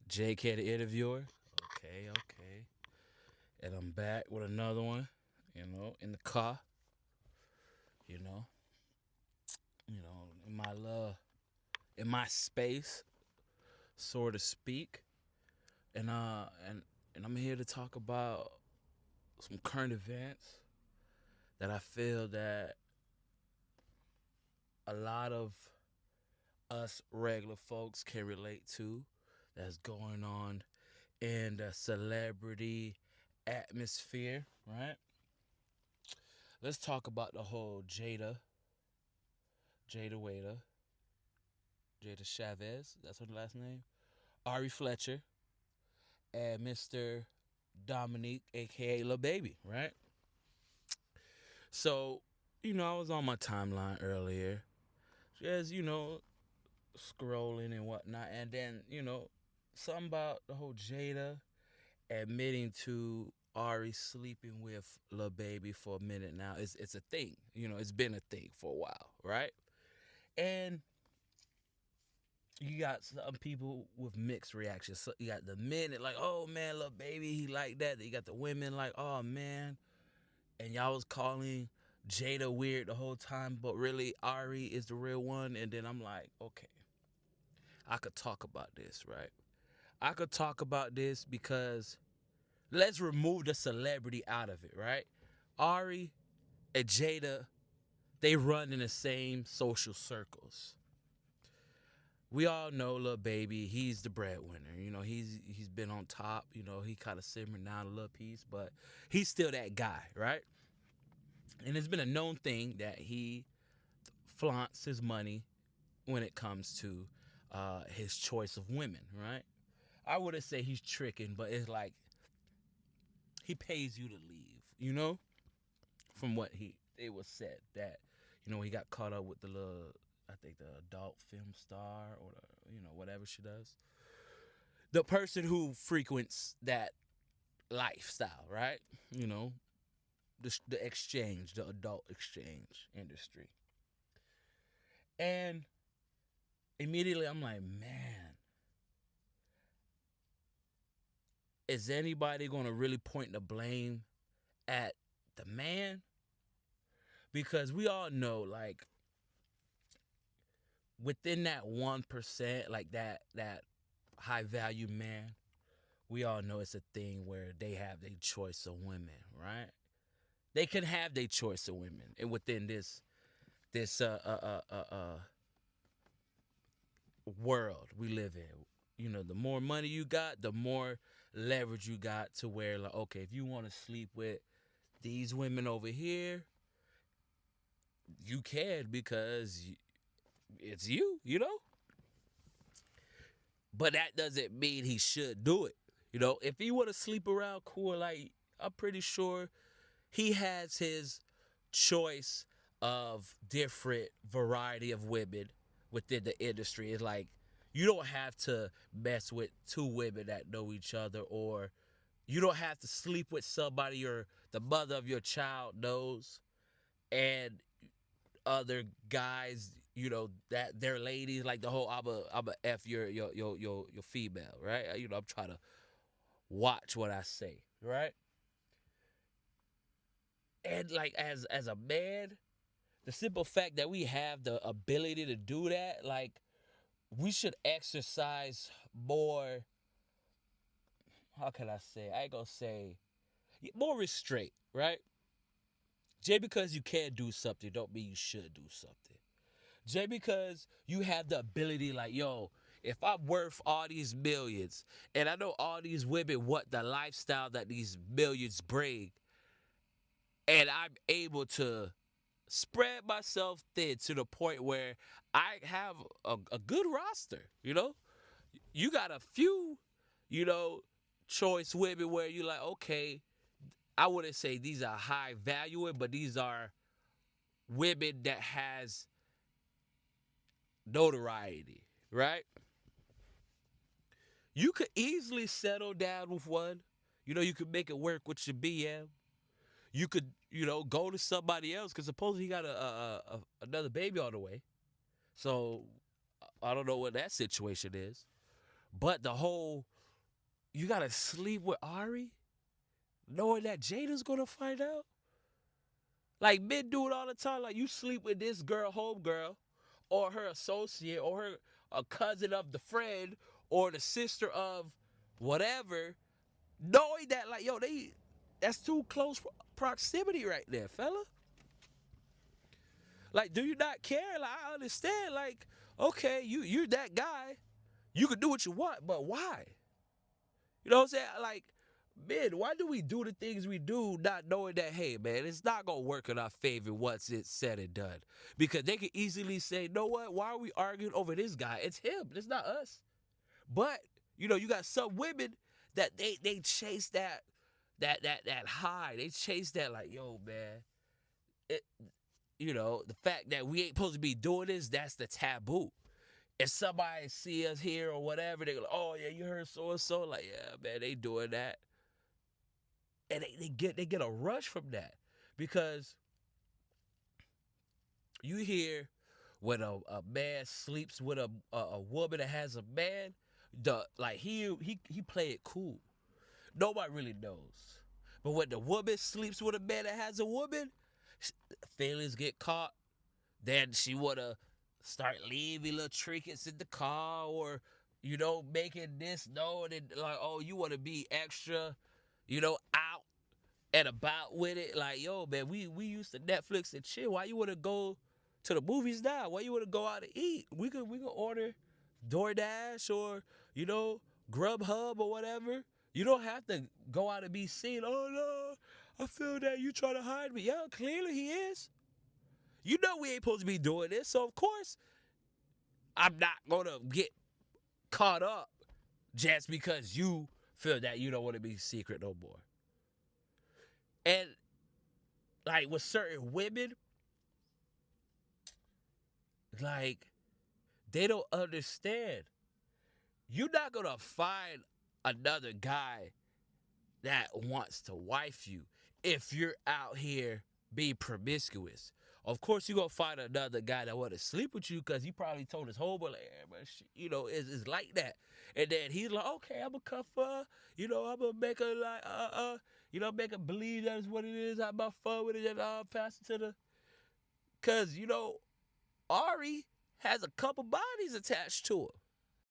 JK the interviewer. Okay. And I'm back with another one, in the car, you know, in my in my space, so to speak. And I'm here to talk about some current events that I feel that a lot of us regular folks can relate to that's going on in the celebrity atmosphere, right? Let's talk about the whole Wayda, Jayda Chavez, that's her last name, Ari Fletcher, and Mr. Dominique, aka Lil Baby, right? So, I was on my timeline earlier, just, scrolling and whatnot, and then, something about the whole Jada admitting to Ari sleeping with Lil Baby for a minute now. It's a thing. It's been a thing for a while, right? And you got some people with mixed reactions. So you got the men that like, oh man, Lil Baby, he like that. Then you got the women like, oh man. And y'all was calling Jada weird the whole time, but really Ari is the real one. And then I'm like, okay, I could talk about this, right? I could talk about this because let's remove the celebrity out of it, right? Ari and Jada, they run in the same social circles. We all know Lil Baby, he's the breadwinner. He's been on top. He kind of simmered down a little piece, but he's still that guy, right? And it's been a known thing that he flaunts his money when it comes to his choice of women, right? I wouldn't say he's tricking, but it's like he pays you to leave, from what it was said that he got caught up with the little, I think, the adult film star, or whatever she does, the person who frequents that lifestyle, right? The exchange, the adult exchange industry. And immediately I'm like, man, is anybody going to really point the blame at the man? Because we all know, like, within that 1%, like that high value man, we all know it's a thing where they have their choice of women, right? They can have their choice of women, and within this world we live in, the more money you got, the more leverage you got to where, like, okay, if you want to sleep with these women over here, you can because it's you. But that doesn't mean he should do it. If he want to sleep around, cool. Like, I'm pretty sure he has his choice of different variety of women within the industry. It's like, you don't have to mess with two women that know each other, or you don't have to sleep with somebody or the mother of your child knows, and other guys, that they're ladies, like the whole I'm a F your female, right? I'm trying to watch what I say, right? And like, as a man, the simple fact that we have the ability to do that, like, we should exercise more, how can I say? I ain't gonna say more restraint, right? Just because you can do something don't mean you should do something. Just because you have the ability, like, yo, if I'm worth all these millions, and I know all these women want the lifestyle that these millions bring, and I'm able to spread myself thin to the point where I have a good roster, you got a few, you know, choice women where you like, okay, I wouldn't say these are high value, but these are women that has notoriety, right? You could easily settle down with one. You could make it work with your BM. You could, go to somebody else because supposedly he got another baby on the way. So I don't know what that situation is. But the whole you gotta sleep with Ari, knowing that Jada's gonna find out. Like men do it all the time. Like you sleep with this girl, home girl, or her associate, or her a cousin of the friend, or the sister of whatever, knowing that like yo, that's too close proximity right there, fella. Like, do you not care? Like, I understand. Like, okay, you're that guy. You can do what you want, but why? You know what I'm saying? Like, man, why do we do the things we do not knowing that, hey, man, it's not going to work in our favor once it's said and done? Because they can easily say, know what? Why are we arguing over this guy? It's him. It's not us. But, you got some women that they chase that high. They chase that like, yo, man, it, the fact that we ain't supposed to be doing this, that's the taboo. If somebody see us here or whatever, they go, oh yeah, you heard so and so, like yeah, man, they doing that, and they get a rush from that because you hear when a man sleeps with a woman that has a man, he play it cool. Nobody really knows, but when the woman sleeps with a man that has a woman, feelings get caught. Then she wanna start leaving little trinkets in the car, or making this known, and like, oh, you wanna be extra, out and about with it. Like, yo, man, we used to Netflix and chill. Why you wanna go to the movies now? Why you wanna go out to eat? We could order DoorDash or Grubhub or whatever. You don't have to go out and be seen. Oh no, I feel that you trying to hide me. Yeah, clearly he is. You know we ain't supposed to be doing this, so of course I'm not gonna get caught up just because you feel that you don't want to be secret no more. And like with certain women, like they don't understand. You're not gonna find another guy that wants to wife you if you're out here being promiscuous. Of course, you're gonna find another guy that want to sleep with you because he probably told his homeboy, like, hey, man, it's like that. And then he's like, okay, I'm gonna cuff her, I'm gonna make her like, make her believe that's what it is. I have my fun with it, and I'll pass it to the. Because, Ari has a couple bodies attached to her.